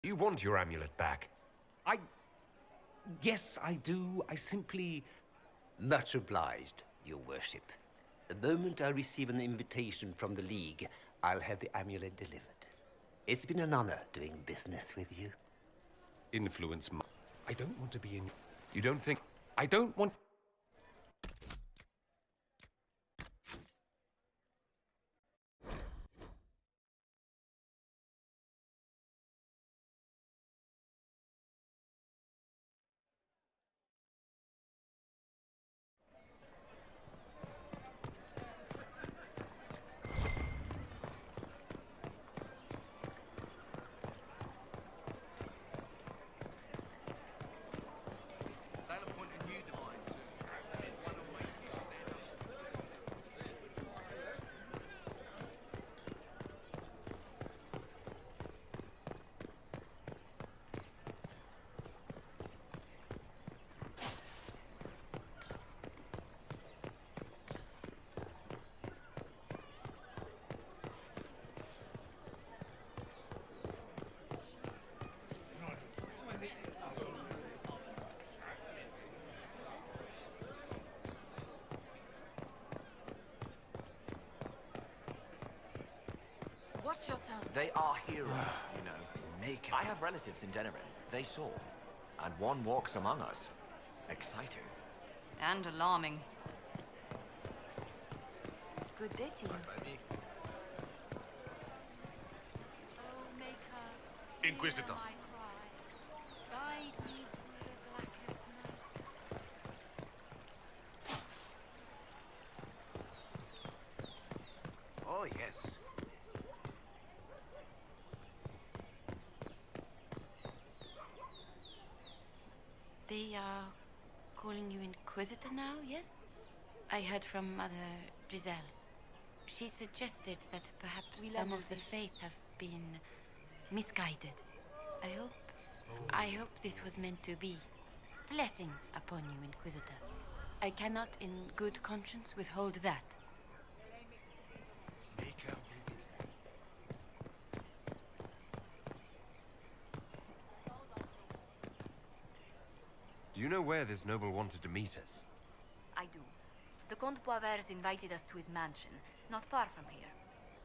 You want your amulet back? Yes, I do. I simply... Much obliged, your worship. The moment I receive an invitation from the League, I'll have the amulet delivered. It's been an honor doing business with you. Influence my... I don't want to be in... You don't think... I don't want... What's your turn? They are heroes, you know. I have relatives in Denerin. They saw. And one walks among us. Exciting. And alarming. Good day to you. Inquisitor. Oh, yes. They are calling you Inquisitor now, yes? I heard from Mother Giselle. She suggested that perhaps some of the faith have been misguided. I hope this was meant to be. Blessings upon you, Inquisitor. I cannot in good conscience withhold that. Do you know where this noble wanted to meet us? I do. The Comte Poivers invited us to his mansion, not far from here.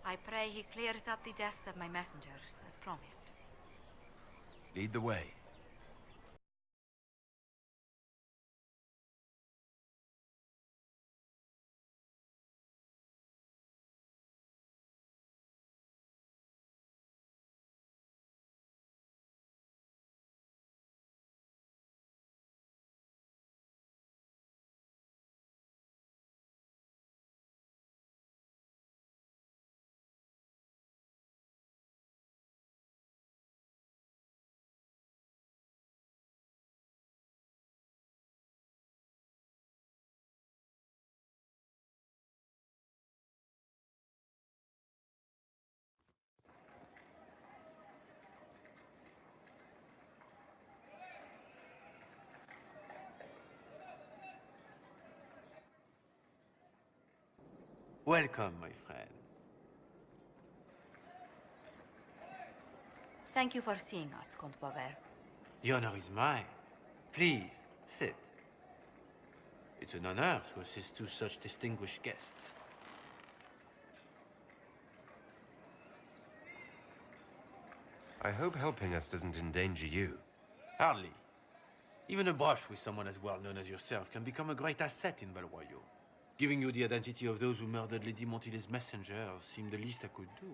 I pray he clears up the deaths of my messengers, as promised. Lead the way. Welcome, my friend. Thank you for seeing us, Comte Poivers. The honor is mine. Please, sit. It's an honor to assist two such distinguished guests. I hope helping us doesn't endanger you. Hardly. Even a brush with someone as well known as yourself can become a great asset in Val Royeaux. Giving you the identity of those who murdered Lady Montile's messengers seemed the least I could do.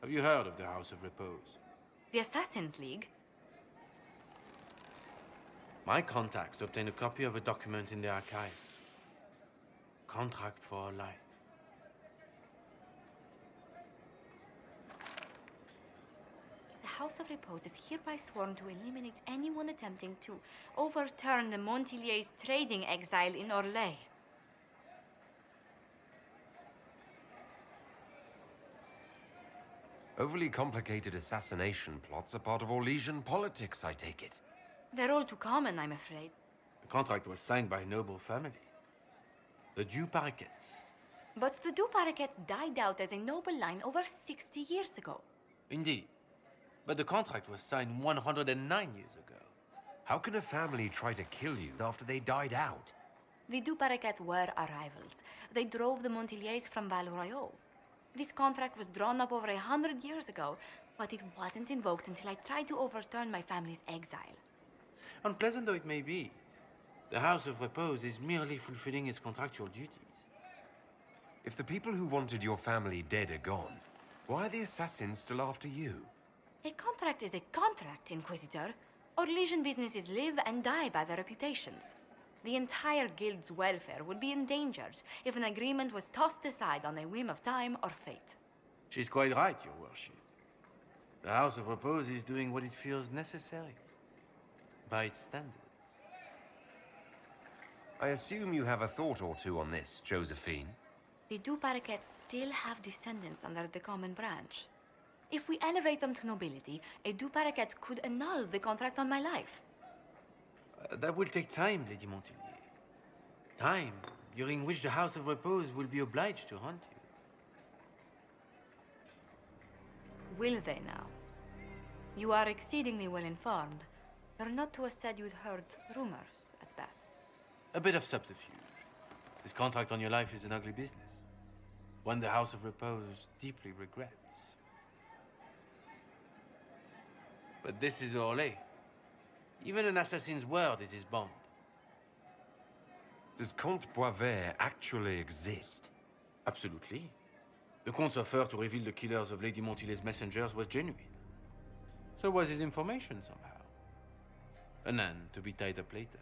Have you heard of the House of Repose? The Assassin's League? My contacts obtained a copy of a document in the archive. Contract for life. The House of Repose is hereby sworn to eliminate anyone attempting to overturn the Montiliers' trading exile in Orlais. Overly complicated assassination plots are part of Orlesian politics, I take it. They're all too common, I'm afraid. The contract was signed by a noble family. The Du Paraquets. But the Du Paraquets died out as a noble line over 60 years ago. Indeed. But the contract was signed 109 years ago. How can a family try to kill you after they died out? The du Paraquets were our rivals. They drove the Montiliers from Val Royaux. This contract was drawn up over 100 years ago, but it wasn't invoked until I tried to overturn my family's exile. Unpleasant though it may be, the House of Repose is merely fulfilling its contractual duties. If the people who wanted your family dead are gone, why are the assassins still after you? A contract is a contract, Inquisitor. Our Legion businesses live and die by their reputations. The entire guild's welfare would be endangered if an agreement was tossed aside on a whim of time or fate. She's quite right, Your Worship. The House of Repose is doing what it feels necessary, by its standards. I assume you have a thought or two on this, Josephine. The du Paraquets still have descendants under the common branch. If we elevate them to nobility, a du Paraquet could annul the contract on my life. That will take time, Lady Montilier. Time during which the House of Repose will be obliged to hunt you. Will they now? You are exceedingly well informed. You're not to have said you'd heard rumors, at best. A bit of subterfuge. This contract on your life is an ugly business. One the House of Repose deeply regrets. But this is Orlais. Even an assassin's word is his bond. Does Comte Boisvert actually exist? Absolutely. The Comte's offer to reveal the killers of Lady Montilier's messengers was genuine. So was his information somehow. An end to be tied up later.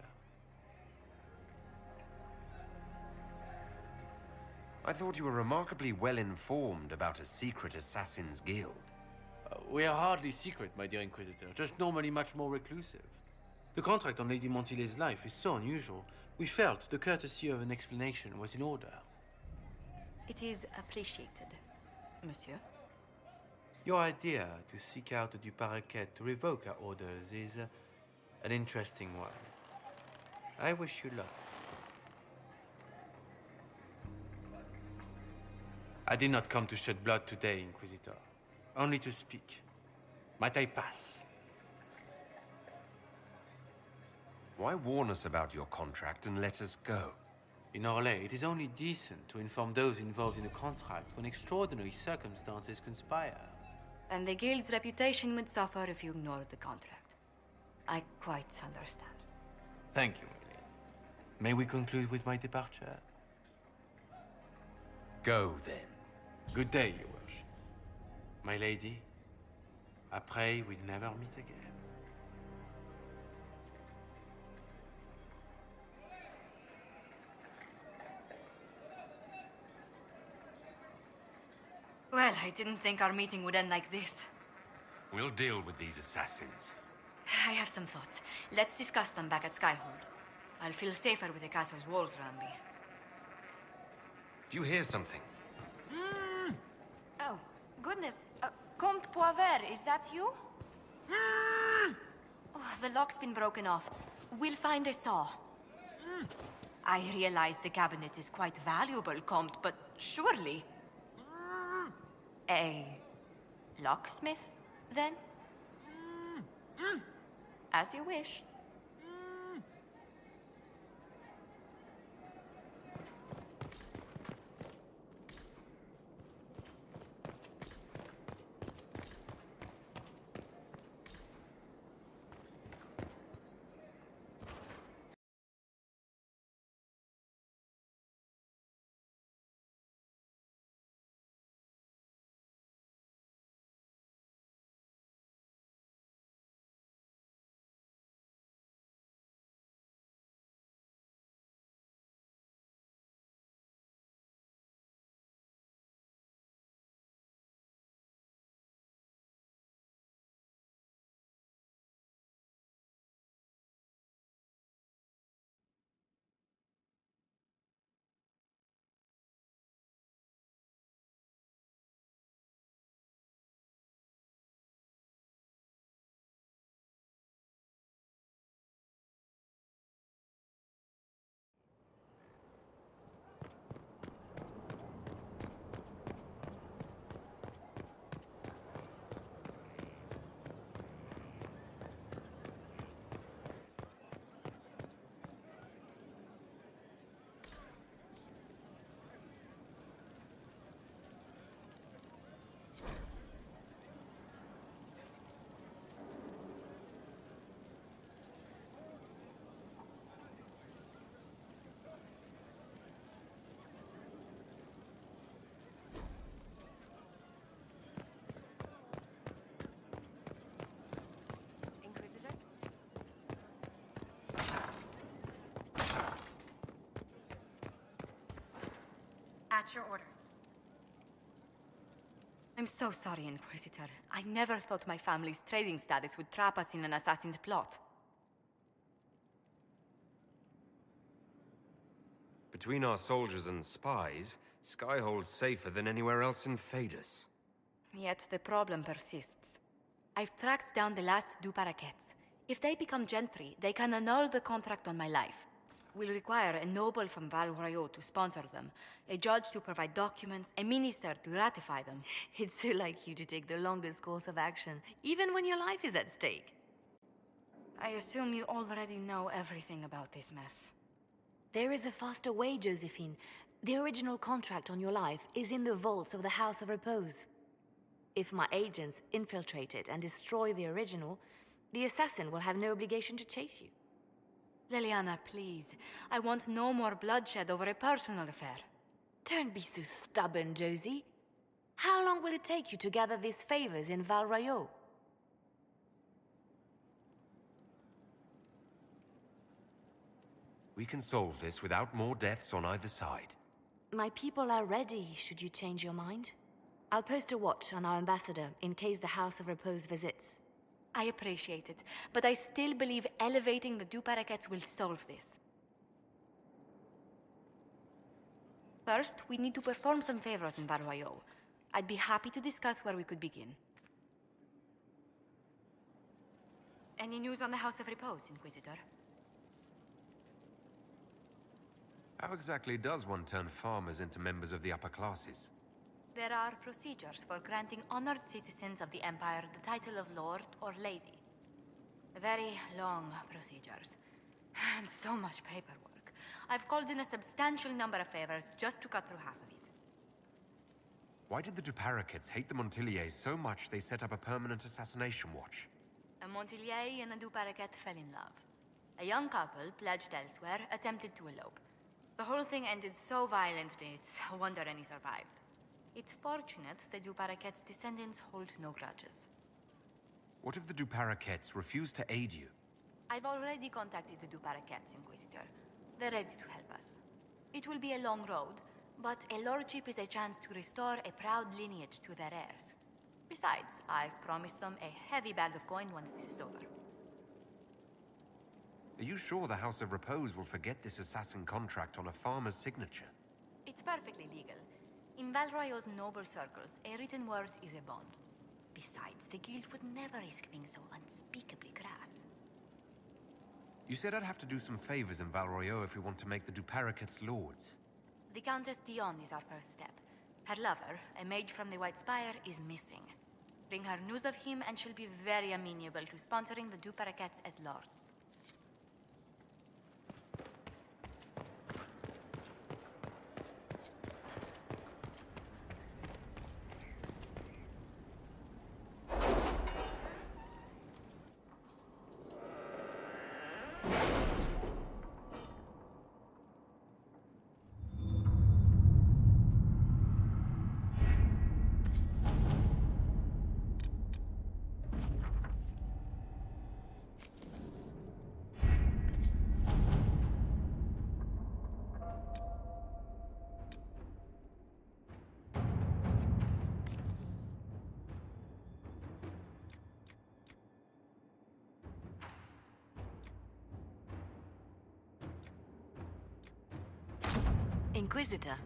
I thought you were remarkably well informed about a secret assassins' guild. We are hardly secret, my dear Inquisitor, just normally much more reclusive. The contract on Lady Montilier's life is so unusual, we felt the courtesy of an explanation was in order. It is appreciated, monsieur. Your idea to seek out the du Paraquet to revoke our orders is an interesting one. I wish you luck. I did not come to shed blood today, Inquisitor. Only to speak. Might I pass? Why warn us about your contract and let us go? In Orlais, it is only decent to inform those involved in a contract when extraordinary circumstances conspire. And the guild's reputation would suffer if you ignored the contract. I quite understand. Thank you, my lady. May we conclude with my departure? Go, then. Good day, Your Worship. My lady, I pray we never meet again. Well, I didn't think our meeting would end like this. We'll deal with these assassins. I have some thoughts. Let's discuss them back at Skyhold. I'll feel safer with the castle's walls around me. Do you hear something? Oh, goodness. Comte Boisvert, is that you? Oh, the lock's been broken off. We'll find a saw. I realize the cabinet is quite valuable, Comte, but surely... A locksmith, then? As you wish. What's your order? I'm so sorry, Inquisitor. I never thought my family's trading status would trap us in an assassin's plot. Between our soldiers and spies, Skyhold's safer than anywhere else in Thedas. Yet the problem persists. I've tracked down the last Du Paraquets. If they become gentry, they can annul the contract on my life. We'll require a noble from Val Royeaux to sponsor them, a judge to provide documents, a minister to ratify them. It's so like you to take the longest course of action, even when your life is at stake. I assume you already know everything about this mess. There is a faster way, Josephine. The original contract on your life is in the vaults of the House of Repose. If my agents infiltrate it and destroy the original, the assassin will have no obligation to chase you. Leliana, please. I want no more bloodshed over a personal affair. Don't be so stubborn, Josie. How long will it take you to gather these favors in Val Royeaux? We can solve this without more deaths on either side. My people are ready, should you change your mind. I'll post a watch on our ambassador in case the House of Repose visits. I appreciate it, but I still believe elevating the Du Paraquets will solve this. First, we need to perform some favors in Val Royeaux. I'd be happy to discuss where we could begin. Any news on the House of Repose, Inquisitor? How exactly does one turn farmers into members of the upper classes? There are procedures for granting honored citizens of the Empire the title of Lord or Lady. Very long procedures. And so much paperwork. I've called in a substantial number of favors just to cut through half of it. Why did the Du Paraquets hate the Montiliers so much they set up a permanent assassination watch? A Montilier and a Du Paraquet fell in love. A young couple, pledged elsewhere, attempted to elope. The whole thing ended so violently, it's a wonder any survived. It's fortunate the Du Paraquets' descendants hold no grudges. What if the Du Paraquets refuse to aid you? I've already contacted the Du Paraquets, Inquisitor. They're ready to help us. It will be a long road, but a lordship is a chance to restore a proud lineage to their heirs. Besides, I've promised them a heavy bag of coin once this is over. Are you sure the House of Repose will forget this assassin contract on a farmer's signature? It's perfectly legal. In Val Royeaux's noble circles, a written word is a bond. Besides, the guild would never risk being so unspeakably crass. You said I'd have to do some favors in Val Royeaux if we want to make the Du Paraquets lords. The Countess Dion is our first step. Her lover, a mage from the White Spire, is missing. Bring her news of him and she'll be very amenable to sponsoring the Du Paraquets as lords. Inquisitor,